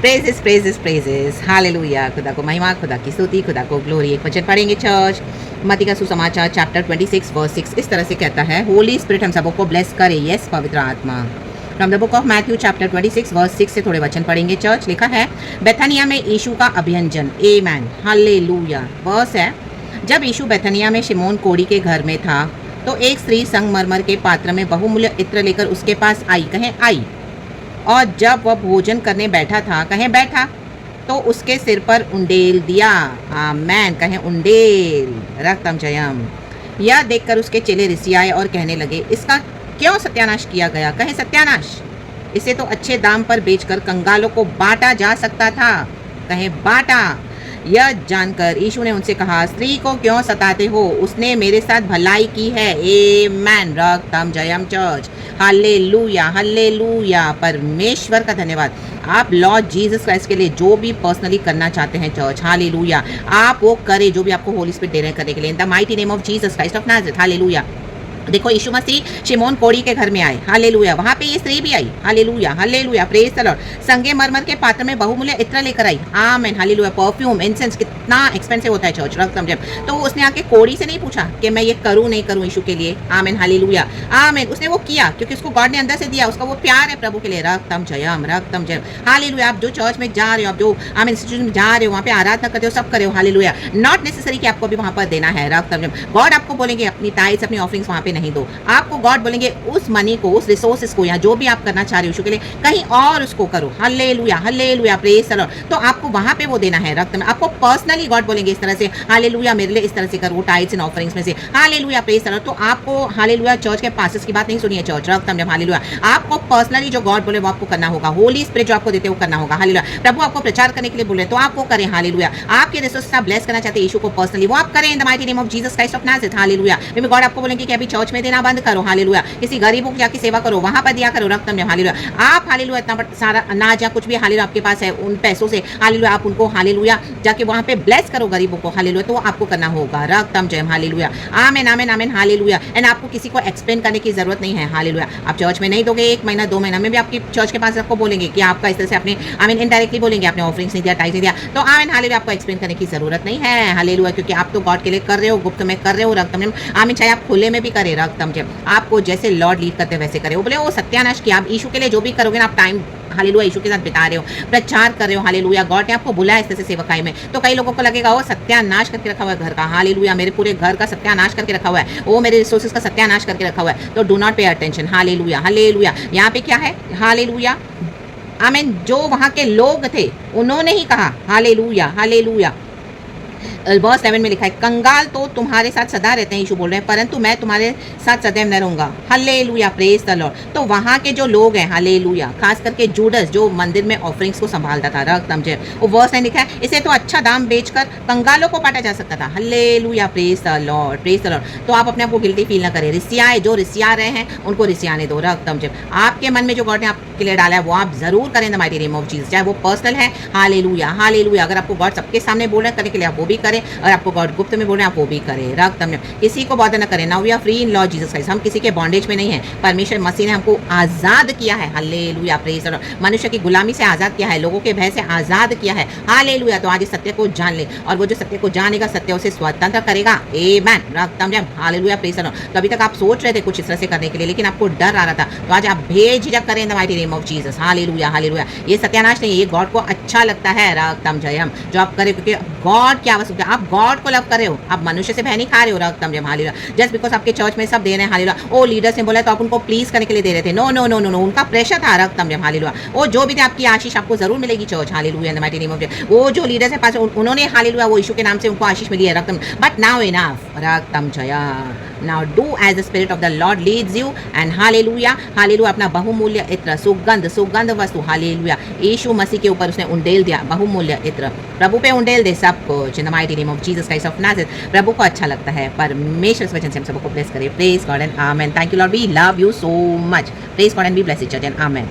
Praises praises praises, hallelujah. खुदा को महिमा, खुदा की स्तुति, खुदा को ग्लोरी। एक वचन पढ़ेंगे चर्च, मत्ती का सुसमाचार चैप्टर 26 वर्स 6 इस तरह से कहता है, होली स्पिरिट हम सबों को ब्लेस करे। यस, पवित्र आत्मा। From the book of Matthew chapter 26 verse 6 से थोड़े वचन पढ़ेंगे चर्च। लिखा है, बेथनिया में यीशु का अभियंजन। आमेन, हालेलुया। वर्स है, जब यीशु बेथनिया में शिमोन कोढ़ी के घर में था तो एक स्त्री संगमरमर के पात्र में बहुमूल्य इत्र लेकर उसके पास आई। कहें आई। और जब वह भोजन करने बैठा था, कहें बैठा, तो उसके सिर पर उंडेल दिया। आमेन, कहें उंडेल। रक्तम जयम। यह देखकर उसके चेले रिसियाए और कहने लगे, इसका क्यों सत्यानाश किया गया? कहें सत्यानाश। इसे तो अच्छे दाम पर बेचकर कंगालों को बांटा जा सकता था। कहें बांटा। यह जानकर यीशु ने उनसे कहा, स्त्री को क्यों सताते हो? उसने मेरे साथ भलाई की है। आमेन, रक्तम जयम चर्च। Hallelujah, hallelujah. परमेश्वर का धन्यवाद। आप लॉर्ड जीसस क्राइस्ट के लिए जो भी पर्सनली करना चाहते हैं चर्च, हालेलुया, आप वो करें जो भी आपको होली स्पिरिट दे रहे हैं करने के लिए, इन the mighty name of Jesus Christ of Nazareth. Hallelujah. देखो, यीशु मसीह शिमोन कोढ़ी के घर में आए। हालेलुया। वहाँ पे ये स्त्री भी आई। Hallelujah, hallelujah, praise the Lord. संगे मरमर के पात्र में बहुमूल्य इत्र लेकर आई। Amen, hallelujah. परफ्यूम, इंसेंस कितना एक्सपेंसिव होता है चर्च, रक्त समझे। तो उसने आके कोढ़ी से नहीं पूछा कि मैं ये करूँ नहीं करूँ यीशु के लिए। आमेन, हालेलुया, आमेन। उसने वो किया क्योंकि उसको गॉड ने अंदर से दिया, उसका वो प्यार है प्रभु के लिए। रक्तम जयम, रक्तम जयम। हालेलुया। आप जो चर्च में जा रहे हो, आप जो आमेन इंस्टीट्यूट में जा रहे हो, वहाँ पे आराधना करते हो, सब करे हो। हालेलुया। नॉट नेसेसरी कि आपको भी वहाँ पर देना है। रक्तम जयम। गॉड आपको बोलेंगे अपनी टाइट्स, अपनी ऑफरिंग्स वहाँ पे नहीं दो। आपको गॉड बोलेंगे उस मनी को, उस रिसोर्सेस को, या जो भी आप करना चाह रहे हो यीशु के लिए, कहीं और उसको करो। Hallelujah, hallelujah, praise the Lord. तो आपको वहां पे वो देना है रक्त में। आपको पर्सनली गॉड बोलेंगे इस तरह से, हालेलुया, मेरे लिए इस तरह से कर, वो टाइट्स एंड ऑफरिंग्स में से। Hallelujah, praise the Lord. तो आपको हालेलुया चर्च के पासेस की बात नहीं सुनिए चर्च, रक्त में। हालेलुया। आपको पर्सनली जो गॉड बोले वो आपको करना होगा। होली स्पिरिट जो आपको देते वो करना होगा। हालेलुया। प्रभु आपको प्रचार करने के लिए बोले तो आप वो करें। हालेलुया। आपके रिसोर्सेस आप ब्लेस करना चाहते हैं यीशु को पर्सनली, वो आप करें इन the mighty name of Jesus Christ of Nazareth. Hallelujah. God आपको बोलेंगे कि अभी चर्च में देना बंद करो। हालेलुया। किसी गरीबों की जाके सेवा करो, वहां पर दिया करो। रक्तम जयम। हालेलुया। आप हालेलुया इतना सारा अनाज या कुछ भी हालेलुया आपके पास है, उन पैसों से हालेलुया आप उनको हालेलुया जाके वहां पे ब्लेस करो गरीबों को। हालेलुया। तो आपको करना होगा। रक्तम जयम। Hallelujah. Amen, amen, amen, hallelujah. And आपको किसी को एक्सप्लेन करने की जरूरत नहीं है। हालेलुया। आप चर्च में नहीं दोगे, 1 महीना 2 महीना में भी आपकी चर्च के पास आपको बोलेंगे कि आपका इस तरह से आपने आमीन इनडायरेक्टली बोलेंगे आपने ऑफरिंग्स नहीं दिया, टाइज नहीं दिया, तो आमीन हालेलुया आपको एक्सप्लेन करने की जरूरत नहीं है। हालेलुया। क्योंकि आप तो गॉड के लिए कर रहे हो, गुप्त में कर रहे हो। रक्तम जयम। आमीन। चाहे आप खुले में भी करें। रक्तम जयम। आपको जैसे लॉर्ड लीड करते वैसे करे। वो बोले वो सत्यानाश किया। आप यीशु के लिए जो भी करोगे ना, आप टाइम हालेलुया यीशु के साथ बिता रहे हो, प्रचार कर रहे हो। हालेलुया। गॉड ने आपको बुलाया इस तरह से सेवकाई में। तो कई लोगों को लगेगा वो सत्यानाश करके रखा हुआ है घर का। हालेलुया। मेरे पूरे घर का सत्यानाश करके रखा हुआ है, वो मेरे रिसोर्सेज का सत्यानाश करके रखा हुआ है। तो do not pay attention. Hallelujah, hallelujah. यहाँ पे क्या है? हालेलुया, आमीन। जो वहाँ के लोग थे उन्होंने ही कहा हालेलुया, हालेलुया। वर्स 11 में लिखा है, कंगाल तो तुम्हारे साथ सदा रहते हैं, यीशु बोल रहे हैं, परंतु मैं तुम्हारे साथ सदैव न रहूंगा। Hallelujah, praise the Lord. तो वहाँ के जो लोग हैं, हालेलुया, खास करके जूडस जो मंदिर में ऑफरिंग्स को संभालता था, रक्तम जय, वो वर्स में लिखा है, इसे तो अच्छा दाम बेचकर कंगालों को बांटा जा सकता था। Hallelujah, praise the Lord, praise the Lord. तो आप अपने आप को गिल्टी फील ना करें। रिसियाए, जो रिसिया रहे हैं उनको रिसियाने दो। रक्तम जय, आपके मन में जो गॉड ने आपके लिए डाला है वो आप जरूर करें the mighty name of Jesus, चाहे वो पर्सनल है। Hallelujah, hallelujah. अगर आपको गॉड सबके सामने बोल रहे हैं करने के लिए, आप वो भी करें, और आपको गॉड गुप्त में बोल रहे हैं आप वो भी करें। रक्तम, किसी को बॉदर न करें। Now we are free in Lord Jesus Christ. हम किसी के बॉन्डेज में नहीं है। परमेश्वर मसीह ने हमको आजाद किया है। Hallelujah, praise the Lord. मनुष्य की गुलामी से आजाद किया है, लोगों के भय से आजाद किया है। हालेलुया। तो आज इस सत्य को जान ले, और वो जो सत्य को जानेगा सत्य उसे स्वतंत्र करेगा। आमेन, रक्तम जय। Hallelujah, praise the Lord. तो अभी तक आप सोच रहे थे कुछ इस तरह से करने के लिए, लेकिन आपको डर आ रहा था, तो आज आप बेझिझक करें इन the mighty name of Jesus. Hallelujah, hallelujah. ये सत्यानाश नहीं है, ये गॉड को अच्छा लगता है। रक्तम जयम, जो आप करें, क्योंकि गॉड की आवश्यकता है। आप गॉड को लव कर रहे हो, आप मनुष्य से भय नहीं खा रहे हो। रक्तम जय। हालेलुया। जस्ट बिकॉज आपके चर्च में सब दे रहे हैं, हालेलुया, ओ लीडर्स ने बोला तो आप उनको प्लीज करने के लिए दे रहे थे। No no no no no, उनका प्रेशर था। रक्तम जय। हालेलुया। वो जो भी थे, आपकी आशीष आपको जरूर मिलेगी church. Hallelujah, in the mighty name of Jesus. वो जो लीडर्स है पास, उन्होंने हालेलुया वो यीशु के नाम से उनको आशीष मिली है। रक्तम, बट नाउ इनफ। रक्तम जय। Now do as the spirit of the Lord leads you, and hallelujah, hallelujah. अपना बहुमूल्य इत्र, सुगंध, सुगंध वस्तु, हालेलुया, यीशु मसीह के ऊपर उसने उंडेल दिया बहुमूल्य इत्र। प्रभु पे उंडेल दे सब कुछ in the mighty name of Jesus Christ of Nazareth. प्रभु को अच्छा लगता है। परमेश्वर इस वचन से हम सबको ब्लेस करे। Praise God and amen. Thank you Lord, we love you so much. Praise God and be blessed church and amen.